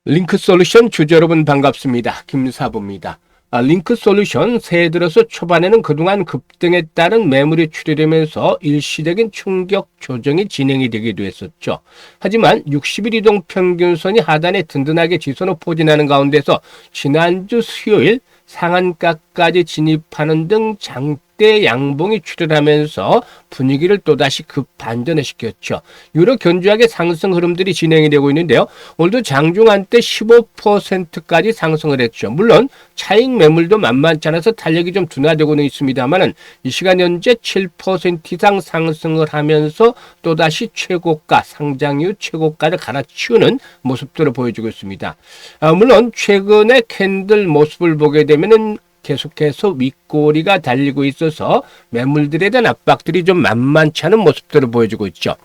링크솔루션 주주 여러분 반갑습니다. 김사부입니다. 링크솔루션 새해 들어서 초반에는 그동안 급등에 따른 매물이 출현되면서 일시적인 충격 조정이 진행이 되기도 했었죠. 하지만 60일 이동 평균선이 하단에 든든하게 지선을 포진하는 가운데서 지난주 수요일 상한가까지 진입하는 등 장대 양봉이 출현하면서 분위기를 또다시 급반전을 시켰죠. 유로 견조하게 상승 흐름들이 진행이 되고 있는데요. 오늘도 장중 한때 15%까지 상승을 했죠. 물론 차익 매물도 만만치 않아서 탄력이 좀 둔화되고는 있습니다만 이 시간 현재 7% 이상 상승을 하면서 또다시 최고가, 상장 이후 최고가를 갈아치우는 모습들을 보여주고 있습니다. 물론 최근에 캔들 모습을 보게 되면은 계속해서 윗꼬리가 달리고 있어서 매물들에 대한 압박들이 좀 만만치 않은 모습들을 보여주고 있죠.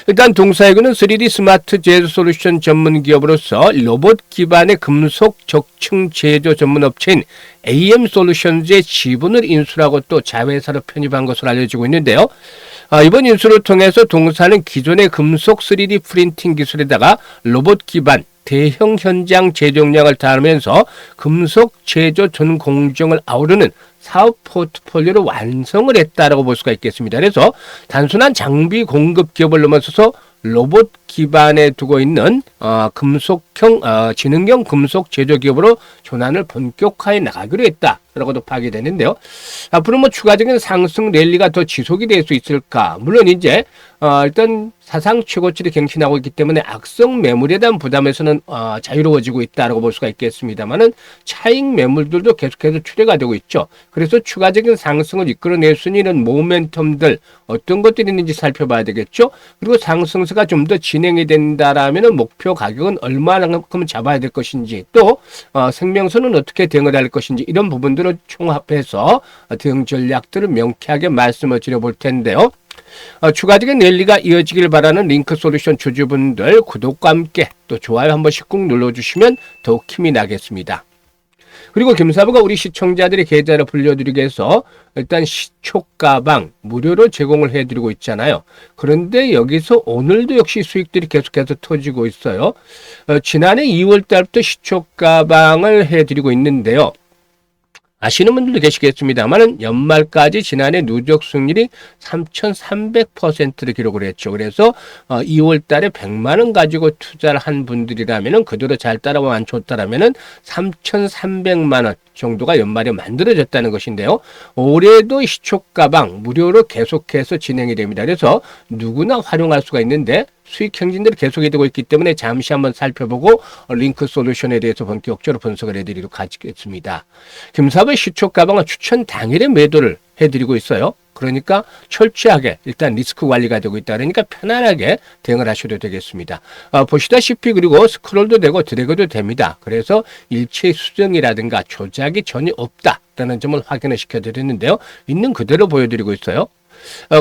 일단 동사에그는 3D 스마트 제조 솔루션 전문 기업으로서 로봇 기반의 금속 적층 제조 전문 업체인 AM 솔루션즈의 지분을 인수하고 또 자회사로 편입한 것으로 알려지고 있는데요. 이번 인수를 통해서 동사는 기존의 금속 3D 프린팅 기술에다가 로봇 기반 대형 현장 제조량을 다루면서 금속 제조 전 공정을 아우르는 사업 포트폴리오를 완성을 했다라고 볼 수가 있겠습니다. 그래서 단순한 장비 공급 기업을 넘어서서 로봇 기반에 두고 있는 금속형 지능형 금속 제조 기업으로 전환을 본격화해 나가기로 했다라고도 파악되는데요. 앞으로 뭐 추가적인 상승 랠리가 더 지속이 될 수 있을까? 물론 이제 일단 사상 최고치를 갱신하고 있기 때문에 악성 매물에 대한 부담에서는 자유로워지고 있다라고 볼 수가 있겠습니다만은 차익 매물들도 계속해서 출회가 되고 있죠. 그래서 추가적인 상승을 이끌어낼 수 있는 모멘텀들 어떤 것들이 있는지 살펴봐야 되겠죠. 그리고 상승세가 좀 더 진행이 된다라면은 목표 가격은 얼마만큼 잡아야 될 것인지 또 생명선은 어떻게 대응을 할 것인지 이런 부분들을 총합해서 대응 전략들을 명쾌하게 말씀을 드려볼 텐데요. 추가적인 랠리가 이어지길 바라는 링크솔루션 주주분들 구독과 함께 또 좋아요 한 번씩 꾹 눌러주시면 더욱 힘이 나겠습니다. 그리고 김사부가 우리 시청자들의 계좌를 불려드리기 위해서 일단 시초가방 무료로 제공을 해드리고 있잖아요. 그런데 여기서 오늘도 역시 수익들이 계속해서 터지고 있어요. 지난해 2월 달부터 시초가방을 해드리고 있는데요. 아시는 분들도 계시겠습니다만 연말까지 지난해 누적 수익률이 3,300%를 기록을 했죠. 그래서 2월 달에 100만 원 가지고 투자를 한 분들이라면 그대로 잘 따라만 줬다라면 3,300만 원 정도가 연말에 만들어졌다는 것인데요. 올해도 시초가방 무료로 계속해서 진행이 됩니다. 그래서 누구나 활용할 수가 있는데 수익 행진들이 계속이 되고 있기 때문에 잠시 한번 살펴보고 링크 솔루션에 대해서 본격적으로 분석을 해드리도록 하겠습니다. 김사부의 시초 가방은 추천 당일에 매도를 해드리고 있어요. 그러니까 철저하게 일단 리스크 관리가 되고 있다. 그러니까 편안하게 대응을 하셔도 되겠습니다. 보시다시피 그리고 스크롤도 되고 드래그도 됩니다. 그래서 일체 수정이라든가 조작이 전혀 없다라는 점을 확인을 시켜드렸는데요. 있는 그대로 보여드리고 있어요.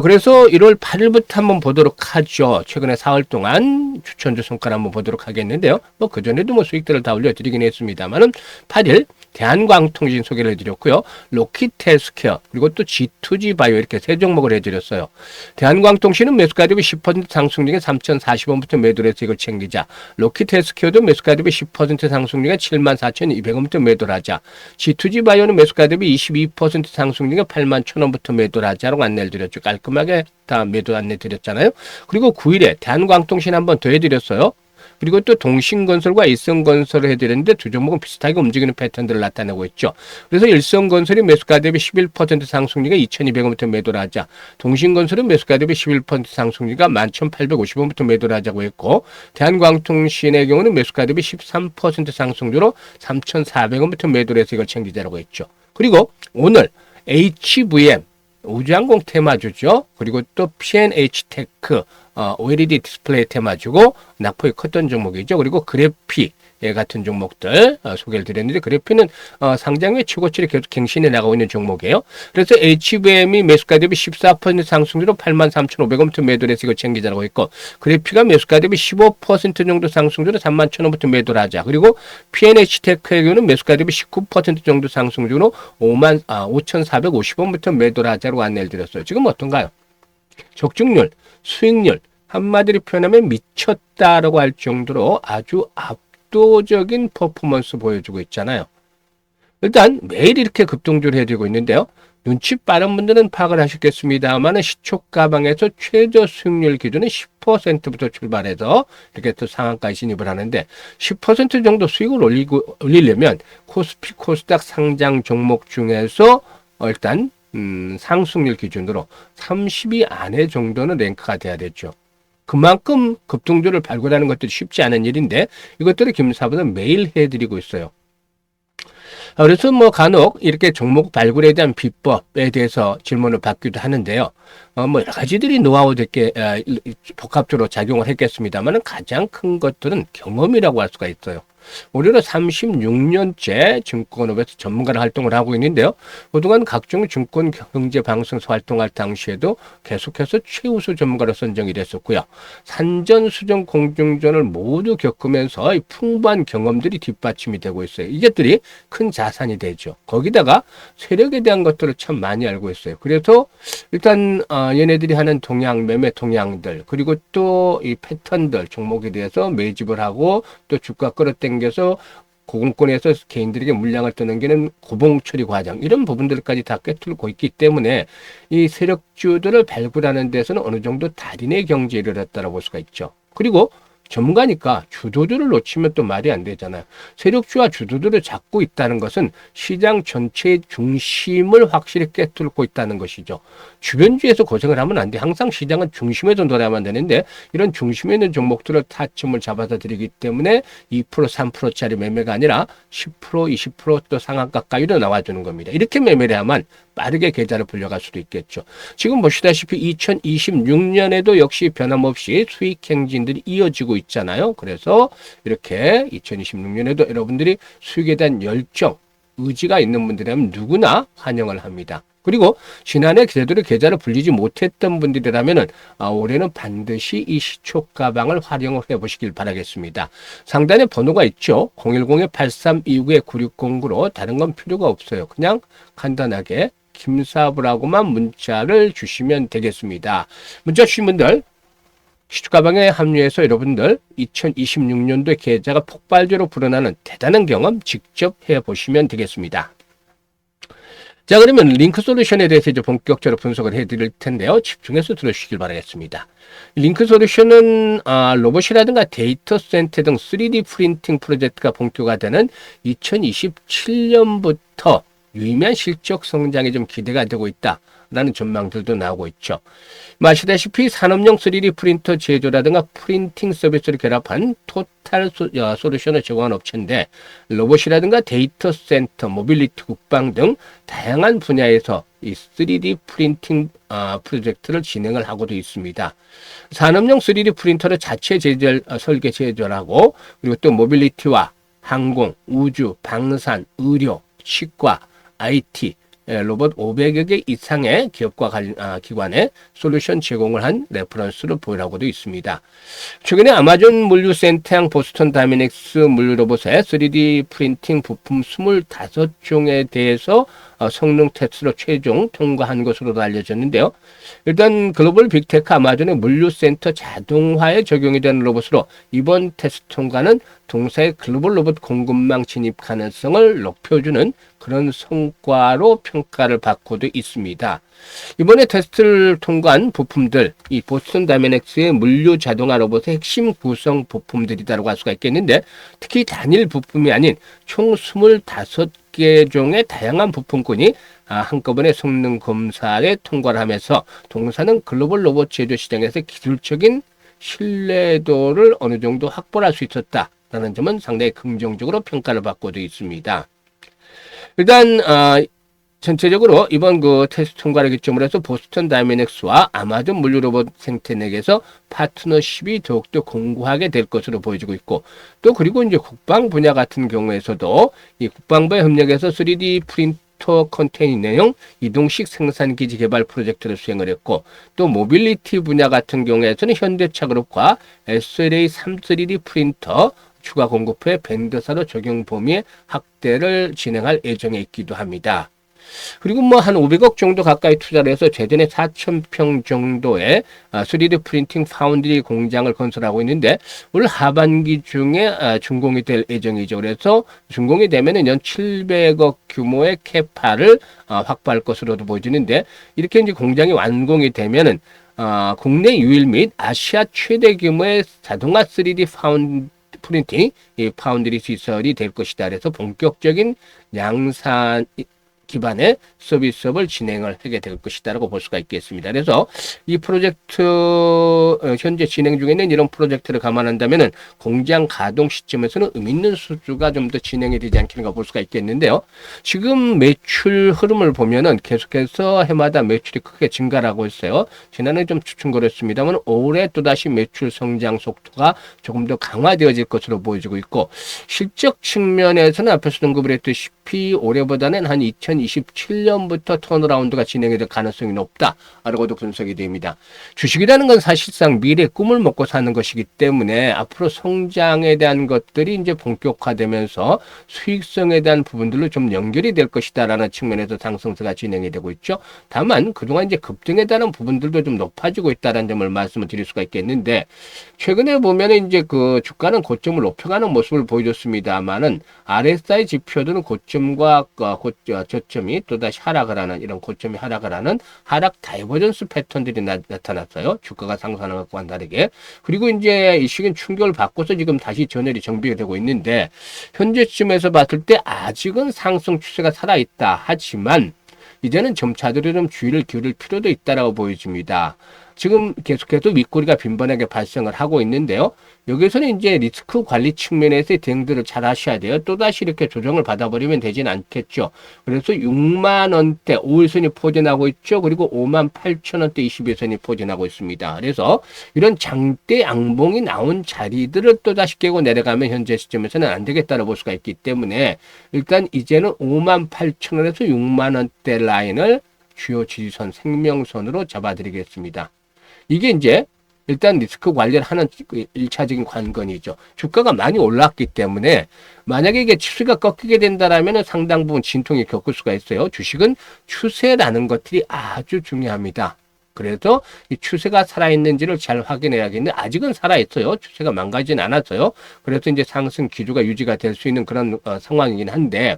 그래서 1월 8일부터 한번 보도록 하죠. 최근에 4월 동안 추천주 성과를 한번 보도록 하겠는데요. 뭐 그전에도 뭐 수익들을 다 올려드리긴 했습니다만은 8일 대한광통신 소개를 해드렸고요. 로키텔스케어 그리고 또 G2G 바이오 이렇게 세 종목을 해드렸어요. 대한광통신은 매수가 대비 10% 상승 중에 3,040원부터 매도를 해서 이걸 챙기자. 로키텔스케어도 매수가 대비 10% 상승 중에 74,200원부터 매도를 하자. G2G 바이오는 매수가 대비 22% 상승 중에 81,000원부터 매도를 하자라고 안내를 드렸죠. 깔끔하게 다 매도 안내 드렸잖아요. 그리고 9일에 대한광통신 한번 더 해드렸어요. 그리고 또 동신건설과 일성건설을 해드렸는데 두 종목은 비슷하게 움직이는 패턴들을 나타내고 있죠. 그래서 일성건설이 매수가 대비 11% 상승률가 2,200원부터 매도를 하자. 동신건설은 매수가 대비 11% 상승률가 11,850원부터 매도를 하자고 했고 대한광통신의 경우는 매수가 대비 13% 상승률로 3,400원부터 매도를 해서 이걸 챙기자라고 했죠. 그리고 오늘 HVM 우주항공 테마주죠. 그리고 또 P&H테크 OLED 디스플레이 테마주고 낙폭이 컸던 종목이죠. 그리고 그래피 같은 종목들 소개를 드렸는데 그래피는 상장 외 최고치를 계속 갱신해 나가고 있는 종목이에요. 그래서 HVM이 매수가 대비 14% 상승률로 83,500원부터 매도를 해서 이거 챙기자라고 했고 그래피가 매수가 대비 15% 정도 상승률로 31,000원부터 매도를 하자. 그리고 P&H테크의 경우는 매수가 대비 19% 정도 상승률로 5,450원부터 매도를 하자고 안내를 드렸어요. 지금 어떤가요? 적중률, 수익률 한마디로 표현하면 미쳤다라고 할 정도로 아주 압도적인 퍼포먼스 보여주고 있잖아요. 일단 매일 이렇게 급등주를 해주고 있는데요. 눈치 빠른 분들은 파악을 하셨겠습니다만 시초 가방에서 최저 수익률 기준은 10%부터 출발해서 이렇게 또 상한가에 진입을 하는데 10% 정도 수익을 올리려면 코스피 코스닥 상장 종목 중에서 일단 상승률 기준으로 30위 안에 정도는 랭크가 돼야 되죠. 그만큼 급등주를 발굴하는 것들이 쉽지 않은 일인데 이것들을 김사부는 매일 해드리고 있어요. 그래서 뭐 간혹 이렇게 종목 발굴에 대한 비법에 대해서 질문을 받기도 하는데요. 뭐 여러 가지들이 노하우들께 복합적으로 작용을 했겠습니다만 가장 큰 것들은 경험이라고 할 수가 있어요. 올해로 36년째 증권업에서 전문가로 활동을 하고 있는데요. 그동안 각종 증권 경제 방송에서 활동할 당시에도 계속해서 최우수 전문가로 선정이 됐었고요. 산전, 수전, 공중전을 모두 겪으면서 이 풍부한 경험들이 뒷받침이 되고 있어요. 이것들이 큰 자산이 되죠. 거기다가 세력에 대한 것들을 참 많이 알고 있어요. 그래서 일단 얘네들이 하는 동향, 매매 동향들 그리고 또 이 패턴들 종목에 대해서 매집을 하고 또 주가 끌어당겨서 고공권에서 개인들에게 물량을 떠넘기는 고봉 처리 과정 이런 부분들까지 다 꿰뚫고 있기 때문에 이 세력주들을 발굴하는 데서는 어느 정도 달인의 경지에 이르렀다고 볼 수가 있죠. 그리고 전문가니까 주도주를 놓치면 또 말이 안 되잖아요. 세력주와 주도주를 잡고 있다는 것은 시장 전체의 중심을 확실히 꿰뚫고 있다는 것이죠. 주변주에서 고생을 하면 안 돼. 항상 시장은 중심에서 놀아야만 되는데 이런 중심에 있는 종목들을 타점을 잡아서 드리기 때문에 2% 3%짜리 매매가 아니라 10% 20%또 상한가까지도 나와주는 겁니다. 이렇게 매매를 하면 빠르게 계좌를 불려갈 수도 있겠죠. 지금 보시다시피 2026년에도 역시 변함없이 수익 행진들이 이어지고 있잖아요. 그래서 이렇게 2026년에도 여러분들이 수익에 대한 열정, 의지가 있는 분들이라면 누구나 환영을 합니다. 그리고 지난해 제대로 계좌를 불리지 못했던 분들이라면 올해는 반드시 이 시초 가방을 활용을 해보시길 바라겠습니다. 상단에 번호가 있죠. 010-8329-9609로 다른 건 필요가 없어요. 그냥 간단하게 김사부라고만 문자를 주시면 되겠습니다. 문자 주신 분들 시초가방에 합류해서 여러분들 2026년도에 계좌가 폭발적으로 불어나는 대단한 경험 직접 해보시면 되겠습니다. 자, 그러면 링크 솔루션에 대해서 이제 본격적으로 분석을 해드릴 텐데요. 집중해서 들어주시길 바라겠습니다. 링크 솔루션은 로봇이라든가 데이터 센터 등 3D 프린팅 프로젝트가 본격화 되는 2027년부터 유의미한 실적 성장이 좀 기대가 되고 있다라는 전망들도 나오고 있죠. 아시다시피 산업용 3D 프린터 제조라든가 프린팅 서비스를 결합한 토탈 솔루션을 제공한 업체인데 로봇이라든가 데이터 센터, 모빌리티, 국방 등 다양한 분야에서 이 3D 프린팅 프로젝트를 진행을 하고도 있습니다. 산업용 3D 프린터를 자체 설계 제조하고 그리고 또 모빌리티와 항공, 우주, 방산, 의료, 치과, IT, 로봇 500여 개 이상의 기업과 기관에 솔루션 제공을 한 레퍼런스를 보유하고도 있습니다. 최근에 아마존 물류센터형 보스턴 다이내믹스 물류로봇의 3D 프린팅 부품 25종에 대해서 성능 테스트로 최종 통과한 것으로도 알려졌는데요. 일단 글로벌 빅테크 아마존의 물류센터 자동화에 적용이 되는 로봇으로 이번 테스트 통과는 동사의 글로벌 로봇 공급망 진입 가능성을 높여주는 그런 성과로 평가를 받고도 있습니다. 이번에 테스트를 통과한 부품들, 이 보스턴 다이내믹스의 물류 자동화 로봇의 핵심 구성 부품들이라고 할 수가 있겠는데 특히 단일 부품이 아닌 총 25개 종의 다양한 부품군이 한꺼번에 성능 검사에 통과를 하면서 동사는 글로벌 로봇 제조 시장에서 기술적인 신뢰도를 어느 정도 확보할 수 있었다라는 점은 상당히 긍정적으로 평가를 받고도 있습니다. 일단 전체적으로 이번 그 테스트 통과를 기점으로 해서 보스턴 다이내믹스와 아마존 물류로봇 생태넷에서 파트너십이 더욱더 공고하게 될 것으로 보여지고 있고 또 그리고 이제 국방 분야 같은 경우에서도 이 국방부에 협력해서 3D 프린터 컨테이너용 이동식 생산기지 개발 프로젝트를 수행을 했고 또 모빌리티 분야 같은 경우에서는 현대차그룹과 SLA 3D 프린터 추가 공급해 밴드사로 적용 범위의 확대를 진행할 예정에 있기도 합니다. 그리고 뭐 한 500억 정도 가까이 투자를 해서 재전에 4,000평 정도의 3D 프린팅 파운드리 공장을 건설하고 있는데 올 하반기 중에 준공이 될 예정이죠. 그래서 준공이 되면은 연 700억 규모의 캐파를 확보할 것으로도 보여지는데 이렇게 이제 공장이 완공이 되면은 국내 유일 및 아시아 최대 규모의 자동화 3D 프린팅 이 파운드리 시설이 될 것이다. 그래서 본격적인 양산 기반의 서비스업을 진행을 하게 될 것이다라고 볼 수가 있겠습니다. 그래서 이 프로젝트 현재 진행 중에 있는 이런 프로젝트를 감안한다면은 공장 가동 시점에서는 의미 있는 수주가 좀 더 진행이 되지 않겠는가 볼 수가 있겠는데요. 지금 매출 흐름을 보면은 계속해서 해마다 매출이 크게 증가를 하고 있어요. 지난해 좀 추천거렸습니다만 올해 또다시 매출 성장 속도가 조금 더 강화되어질 것으로 보여지고 있고 실적 측면에서는 앞에서 언급을 했듯이 올해보다는 한 2027년부터 턴어라운드가 진행이 될 가능성이 높다라고도 분석이 됩니다. 주식이라는 건 사실상 미래 꿈을 먹고 사는 것이기 때문에 앞으로 성장에 대한 것들이 이제 본격화되면서 수익성에 대한 부분들로 좀 연결이 될 것이다라는 측면에서 상승세가 진행이 되고 있죠. 다만 그동안 이제 급등에 따른 부분들도 좀 높아지고 있다는 점을 말씀을 드릴 수가 있겠는데 최근에 보면 이제 그 주가는 고점을 높여가는 모습을 보여줬습니다만은 RSI 지표들은 고점과 저점이 또다시 하락을 하는 이런 고점이 하락을 하는 하락 다이버전스 패턴들이 나타났어요. 주가가 상승하는 것과는 다르게. 그리고 이제 이 시기는 충격을 받고서 지금 다시 전열이 정비가 되고 있는데 현재쯤에서 봤을 때 아직은 상승 추세가 살아있다. 하지만 이제는 점차들이 좀 주의를 기울일 필요도 있다라고 보여집니다. 지금 계속해서 윗꼬리가 빈번하게 발생을 하고 있는데요. 여기서는 이제 리스크 관리 측면에서의 대응들을 잘 하셔야 돼요. 또다시 이렇게 조정을 받아버리면 되진 않겠죠. 그래서 6만 원대 5일선이 포진하고 있죠. 그리고 5만 8천 원대 21선이 포진하고 있습니다. 그래서 이런 장대 양봉이 나온 자리들을 또다시 깨고 내려가면 현재 시점에서는 안 되겠다고 볼 수가 있기 때문에 일단 이제는 5만 8천 원에서 6만 원대 라인을 주요 지지선 생명선으로 잡아드리겠습니다. 이게 이제 일단 리스크 관리를 하는 1차적인 관건이죠. 주가가 많이 올랐기 때문에 만약에 이게 추세가 꺾이게 된다라면 상당 부분 진통이 겪을 수가 있어요. 주식은 추세라는 것들이 아주 중요합니다. 그래서 이 추세가 살아있는지를 잘 확인해야겠는데 아직은 살아있어요. 추세가 망가지진 않았어요. 그래서 이제 상승 기조가 유지가 될 수 있는 그런 상황이긴 한데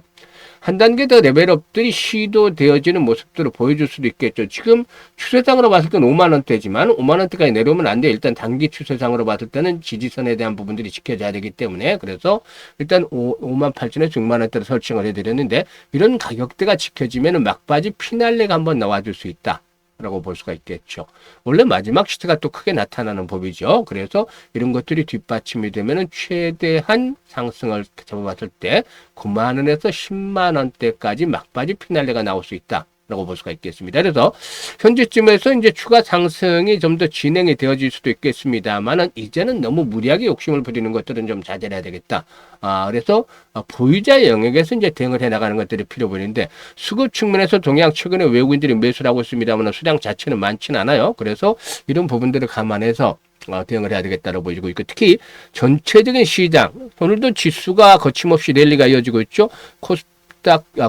한 단계 더 레벨업들이 시도되어지는 모습들을 보여줄 수도 있겠죠. 지금 추세상으로 봤을 때는 5만 원대지만 5만 원대까지 내려오면 안 돼요. 일단 단기 추세상으로 봤을 때는 지지선에 대한 부분들이 지켜져야 되기 때문에 그래서 일단 5만 8천에서 6만 원대로 설정을 해드렸는데 이런 가격대가 지켜지면 막바지 피날레가 한번 나와줄 수 있다. 라고 볼 수가 있겠죠. 원래 마지막 시세가 또 크게 나타나는 법이죠. 그래서 이런 것들이 뒷받침이 되면은 최대한 상승을 잡아봤을 때 9만 원에서 10만 원대까지 막바지 피날레가 나올 수 있다. 라고 볼 수가 있겠습니다. 그래서 현재쯤에서 이제 추가 상승이 좀 더 진행이 되어질 수도 있겠습니다만은 이제는 너무 무리하게 욕심을 부리는 것들은 좀 자제해야 되겠다. 그래서 보유자 영역에서 이제 대응을 해 나가는 것들이 필요 보이는데 수급 측면에서 동양 최근에 외국인들이 매수를 하고 있습니다만 수량 자체는 많지는 않아요. 그래서 이런 부분들을 감안해서 대응을 해야 되겠다고 보여지고 있고 특히 전체적인 시장 오늘도 지수가 거침없이 랠리가 이어지고 있죠.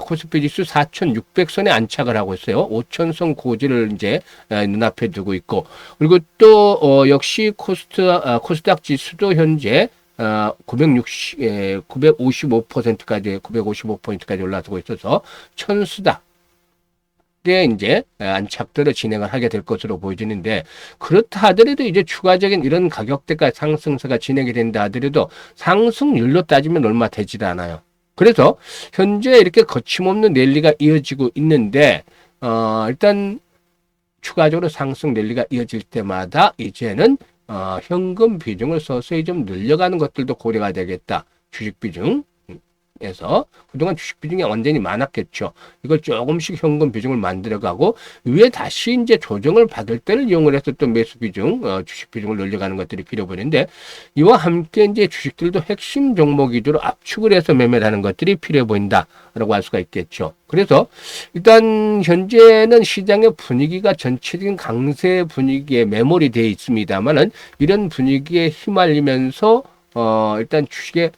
코스피 지수 4,600선에 안착을 하고 있어요. 5,000선 고지를 이제 눈앞에 두고 있고 그리고 또 역시 코스닥 지수도 현재 955%까지 955포인트까지 올라서고 있어서 천수닥 때 이제 안착들을 진행을 하게 될 것으로 보여지는데 그렇다 하더라도 이제 추가적인 이런 가격대가 상승세가 진행이 된다 하더라도 상승률로 따지면 얼마 되지도 않아요. 그래서 현재 이렇게 거침없는 랠리가 이어지고 있는데 일단 추가적으로 상승 랠리가 이어질 때마다 이제는 현금 비중을 서서히 좀 늘려가는 것들도 고려가 되겠다. 주식 비중. 에서 그동안 주식 비중이 완전히 많았겠죠. 이걸 조금씩 현금 비중을 만들어가고 위에 다시 이제 조정을 받을 때를 이용을 해서 또 매수 비중, 주식 비중을 늘려가는 것들이 필요 보이는데 이와 함께 이제 주식들도 핵심 종목 위주로 압축을 해서 매매를 하는 것들이 필요해 보인다라고 할 수가 있겠죠. 그래서 일단 현재는 시장의 분위기가 전체적인 강세 분위기에 매몰이 되어 있습니다만은 이런 분위기에 휘말리면서 일단 주식의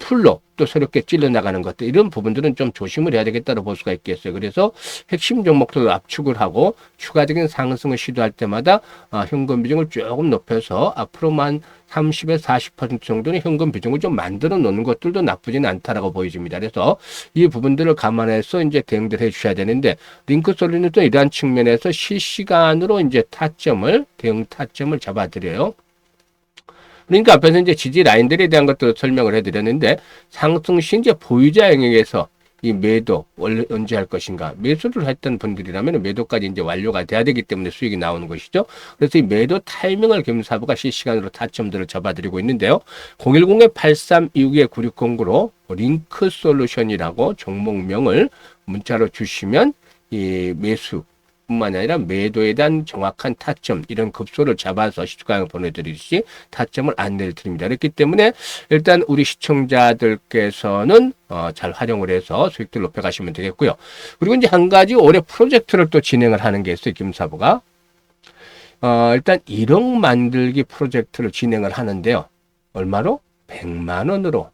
풀로 또 새롭게 찔러나가는 것들, 이런 부분들은 좀 조심을 해야 되겠다고 볼 수가 있겠어요. 그래서 핵심 종목들을 압축을 하고 추가적인 상승을 시도할 때마다 현금 비중을 조금 높여서 앞으로만 30에서 40% 정도는 현금 비중을 좀 만들어 놓는 것들도 나쁘지는 않다라고 보여집니다. 그래서 이 부분들을 감안해서 이제 대응들 해 주셔야 되는데, 링크 솔루션도 이러한 측면에서 실시간으로 이제 대응 타점을 잡아드려요. 그러니까 앞에서 이제 지지 라인들에 대한 것들을 설명을 해드렸는데, 상승 시 이제 보유자 영역에서 이 매도 원래 언제 할 것인가, 매수를 했던 분들이라면 매도까지 이제 완료가 돼야 되기 때문에 수익이 나오는 것이죠. 그래서 이 매도 타이밍을 김사부가 실시간으로 타점들을 잡아드리고 있는데요. 010-8329-9609로 링크 솔루션이라고 종목명을 문자로 주시면 이 매수 뿐만 아니라 매도에 대한 정확한 타점, 이런 급소를 잡아서 시초강을 보내드리듯이 타점을 안내를 드립니다. 그렇기 때문에 일단 우리 시청자들께서는 잘 활용을 해서 수익들 높여가시면 되겠고요. 그리고 이제 한 가지 올해 프로젝트를 또 진행을 하는 게 있어요. 김사부가. 일단 1억 만들기 프로젝트를 진행을 하는데요. 얼마로? 100만 원으로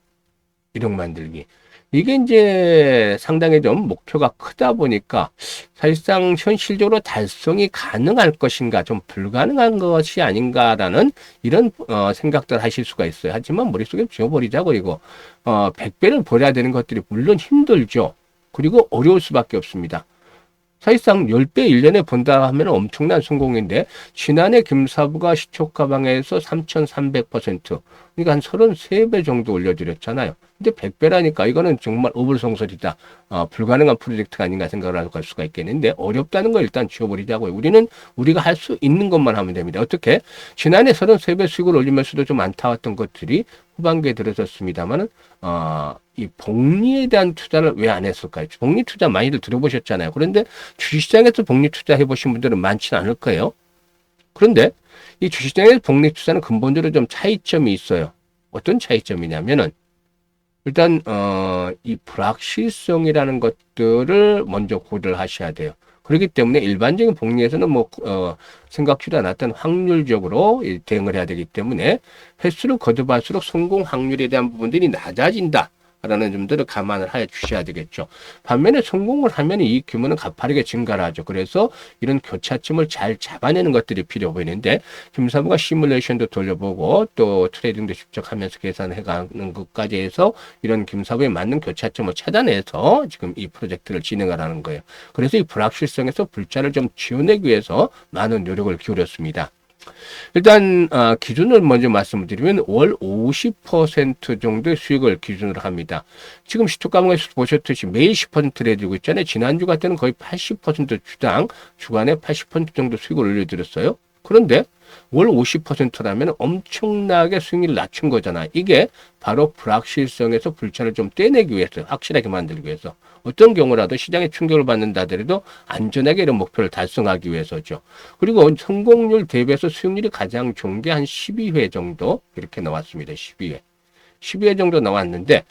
1억 만들기. 이게 이제 상당히 좀 목표가 크다 보니까 사실상 현실적으로 달성이 가능할 것인가, 좀 불가능한 것이 아닌가라는 이런 생각들 하실 수가 있어요. 하지만 머릿속에 지워버리자고, 이거 100배를 벌여야 되는 것들이 물론 힘들죠. 그리고 어려울 수밖에 없습니다. 사실상 10배 1년에 본다 하면 엄청난 성공인데, 지난해 김사부가 시초가방에서 3,300%, 그러니까 한 33배 정도 올려드렸잖아요. 근데 100배라니까 이거는 정말 어불성설이다. 불가능한 프로젝트가 아닌가 생각을 할 수가 있겠는데, 어렵다는 걸 일단 지워버리자고요. 우리는 우리가 할 수 있는 것만 하면 됩니다. 어떻게? 지난해 33배 수익을 올리면서도 좀 안타왔던 것들이 후반기에 들어섰습니다만은, 이 복리에 대한 투자를 왜 안 했을까요? 복리 투자 많이들 들어보셨잖아요. 그런데 주식시장에서 복리 투자 해보신 분들은 많지는 않을 거예요. 그런데 이 주식시장에서 복리 투자는 근본적으로 좀 차이점이 있어요. 어떤 차이점이냐면은, 일단 이 불확실성이라는 것들을 먼저 고려를 하셔야 돼요. 그렇기 때문에 일반적인 복리에서는 생각지도 않았던 확률적으로 대응을 해야 되기 때문에 횟수를 거듭할수록 성공 확률에 대한 부분들이 낮아진다 라는 점들을 감안을 해 주셔야 되겠죠. 반면에 성공을 하면 이 규모는 가파르게 증가를 하죠. 그래서 이런 교차점을 잘 잡아내는 것들이 필요 보이는데, 김사부가 시뮬레이션도 돌려보고 또 트레이딩도 직접 하면서 계산해 가는 것까지 해서 이런 김사부에 맞는 교차점을 찾아내서 지금 이 프로젝트를 진행을 하는 거예요. 그래서 이 불확실성에서 불자를 좀 지워내기 위해서 많은 노력을 기울였습니다. 일단 기준을 먼저 말씀을 드리면 월 50% 정도의 수익을 기준으로 합니다. 지금 시초가방에서 보셨듯이 매일 10%를 해드리고 있잖아요. 지난주 같은 는 거의 80% 주당 주간에 80% 정도 수익을 올려드렸어요. 그런데 월 50%라면 엄청나게 수익률을 낮춘 거잖아. 이게 바로 불확실성에서 불차를 좀 떼내기 위해서, 확실하게 만들기 위해서, 어떤 경우라도 시장에 충격을 받는다 하더라도 안전하게 이런 목표를 달성하기 위해서죠. 그리고 성공률 대비해서 수익률이 가장 좋은 게 한 12회 정도 이렇게 나왔습니다. 12회. 12회 정도 나왔는데,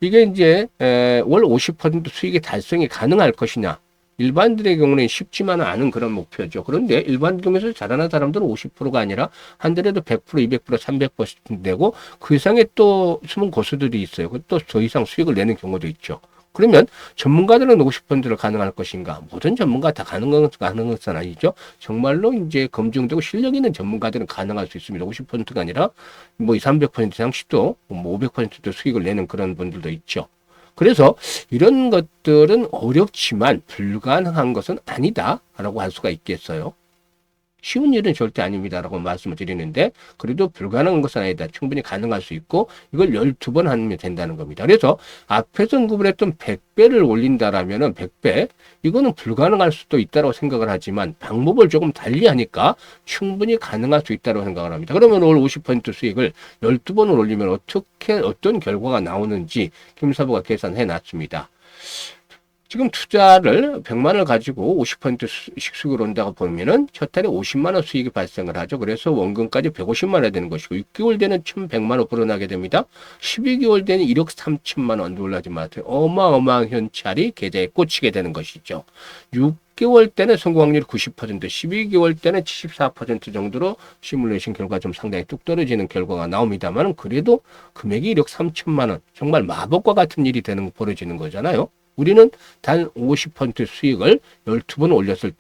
이게 이제 월 50% 수익의 달성이 가능할 것이냐. 일반들의 경우는 쉽지만은 않은 그런 목표죠. 그런데 일반 중에서 잘하는 사람들은 50%가 아니라 한들에도 100%, 200%, 300% 되고 그 이상의 또 숨은 고수들이 있어요. 또 더 이상 수익을 내는 경우도 있죠. 그러면 전문가들은 50%를 가능할 것인가? 모든 전문가 다 가능한 것은 아니죠. 정말로 이제 검증되고 실력 있는 전문가들은 가능할 수 있습니다. 50%가 아니라 뭐 300% 이상씩도 뭐 500%도 수익을 내는 그런 분들도 있죠. 그래서 이런 것들은 어렵지만 불가능한 것은 아니다라고 할 수가 있겠어요. 쉬운 일은 절대 아닙니다라고 말씀을 드리는데, 그래도 불가능한 것은 아니다. 충분히 가능할 수 있고 이걸 12번 하면 된다는 겁니다. 그래서 앞에서 언급을 했던 100배를 올린다라면은 100배, 이거는 불가능할 수도 있다고 생각을 하지만 방법을 조금 달리 하니까 충분히 가능할 수 있다고 생각을 합니다. 그러면 올 50% 수익을 12번을 올리면 어떤 결과가 나오는지 김사부가 계산해 놨습니다. 지금 투자를 100만 원을 가지고 50%씩 수익을 온다고 보면은 첫 달에 50만 원 수익이 발생을 하죠. 그래서 원금까지 150만 원 되는 것이고, 6개월 되는 1,100만 원 불어나게 됩니다. 12개월 되는 1억 3천만 원, 놀라지 마세요. 어마어마한 현찰이 계좌에 꽂히게 되는 것이죠. 6개월 때는 성공 확률이 90%, 12개월 때는 74% 정도로 시뮬레이션 결과 좀 상당히 뚝 떨어지는 결과가 나옵니다만 그래도 금액이 1억 3천만 원, 정말 마법과 같은 일이 벌어지는 거잖아요. 우리는 단 50% 수익을 12번 올렸을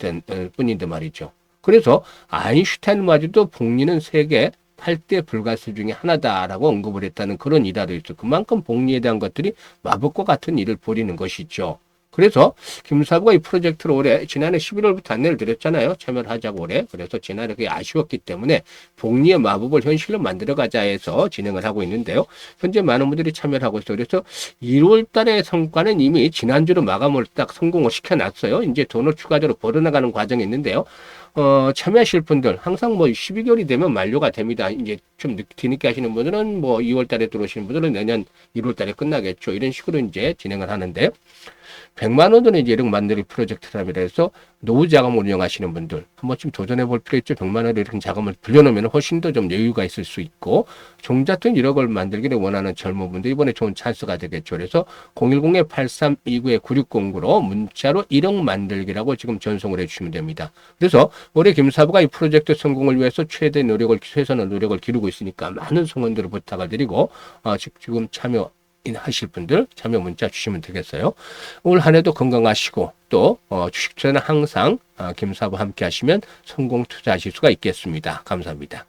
뿐인데 말이죠. 그래서 아인슈타인마저도 복리는 세계 8대 불가수 중에 하나다라고 언급을 했다는 그런 일화도 있어. 그만큼 복리에 대한 것들이 마법과 같은 일을 벌이는 것이죠. 그래서 김사부가 이 프로젝트를 올해 지난해 11월부터 안내를 드렸잖아요. 참여를 하자고 올해. 그래서 지난해 그게 아쉬웠기 때문에 복리의 마법을 현실로 만들어가자 해서 진행을 하고 있는데요. 현재 많은 분들이 참여를 하고 있어요. 그래서 1월 달의 성과는 이미 지난주로 마감을 딱 성공을 시켜놨어요. 이제 돈을 추가적으로 벌어나가는 과정이 있는데요. 참여하실 분들 항상 뭐 12개월이 되면 만료가 됩니다. 이제 좀 뒤늦게 하시는 분들은 뭐 2월 달에 들어오시는 분들은 내년 1월 달에 끝나겠죠. 이런 식으로 이제 진행을 하는데 100만 원은 이제 1억 만들기 프로젝트라고 해서 노후 자금을 운영하시는 분들 한 번쯤 도전해 볼 필요 있죠. 100만 원에 이렇게 자금을 불려놓으면 훨씬 더 좀 여유가 있을 수 있고 종잣돈 1억을 만들기를 원하는 젊은 분들 이번에 좋은 찬스가 되겠죠. 그래서 010-8329-9609로 문자로 1억 만들기라고 지금 전송을 해주시면 됩니다. 그래서 올해 김사부가 이 프로젝트 성공을 위해서 최대 노력을 최선의 노력을 기르고 있으니까 많은 성원들을 부탁을 드리고 지금 하실 분들 참여 문자 주시면 되겠어요. 올 한 해도 건강하시고 또 주식 투자는 항상 김사부 함께 하시면 성공 투자하실 수가 있겠습니다. 감사합니다.